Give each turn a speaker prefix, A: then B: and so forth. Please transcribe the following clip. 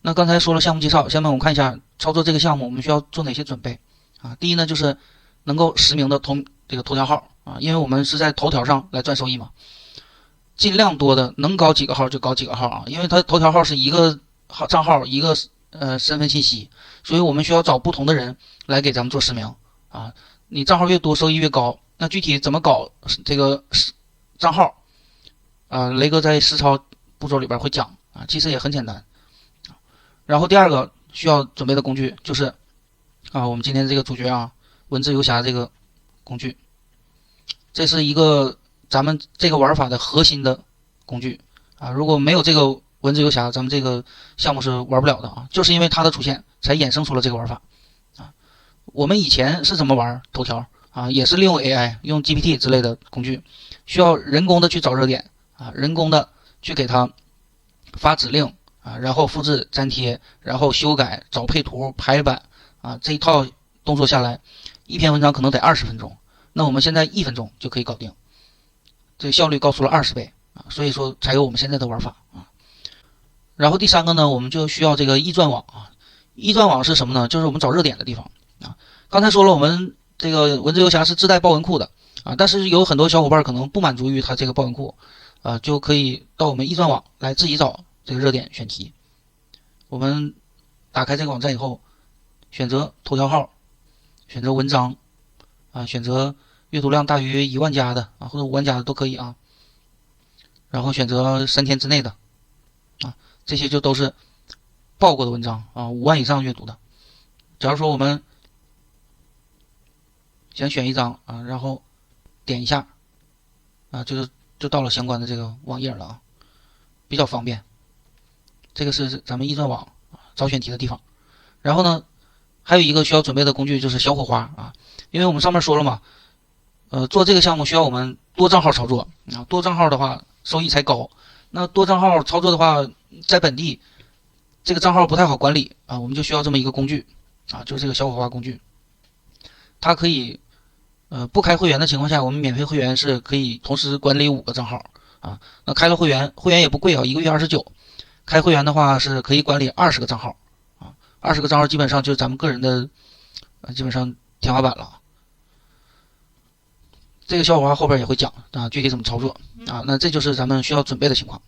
A: 那刚才说了项目介绍，下面我们看一下操作这个项目我们需要做哪些准备啊？第一呢，就是能够实名的这个头条号啊，因为我们是在头条上来赚收益嘛，尽量多的能搞几个号就搞几个号啊，因为它头条号是一个账号一个身份信息，所以我们需要找不同的人来给咱们做实名啊。你账号越多，收益越高。那具体怎么搞这个账号啊？雷哥在实操步骤里边会讲啊，其实也很简单。然后第二个需要准备的工具就是我们今天这个主角啊，文字游侠这个工具，这是一个咱们这个玩法的核心的工具啊。如果没有这个文字游侠，咱们这个项目是玩不了的啊。就是因为它的出现，才衍生出了这个玩法啊。我们以前是怎么玩头条啊？也是利用 AI， 用 GPT 之类的工具，需要人工的去找热点啊，人工的去给它发指令啊，然后复制粘贴，然后修改、找配图、排版啊，这一套动作下来，一篇文章可能得20分钟。那我们现在1分钟就可以搞定，这个效率高出了20倍啊，所以说才有我们现在的玩法啊。然后第三个呢，我们就需要这个易钻网啊。易钻网是什么呢？就是我们找热点的地方啊。刚才说了，我们这个文字游侠是自带报文库的啊，但是有很多小伙伴可能不满足于它这个报文库啊，就可以到我们易钻网来自己找这个热点选题。我们打开这个网站以后，选择头条号，选择文章啊，选择阅读量大于1万加的啊，或者5万加的都可以啊。然后选择3天之内的啊，这些就都是报过的文章啊，5万以上阅读的。假如说我们想选一张啊，然后点一下啊，就到了相关的这个网页了啊，比较方便。这个是咱们易钻网找选题的地方。然后呢，还有一个需要准备的工具就是小火花啊，因为我们上面说了嘛，做这个项目需要我们多账号操作啊，多账号的话收益才高。那多账号操作的话，在本地这个账号不太好管理啊，我们就需要这么一个工具啊，就是这个小火花工具，它可以不开会员的情况下，我们免费会员是可以同时管理5个账号啊。那开了会员，会员也不贵啊，1个月29。开会员的话是可以管理20个账号啊，20个账号基本上就是咱们个人的基本上天花板了。这个小火花后边也会讲啊，具体怎么操作啊。那这就是咱们需要准备的情况。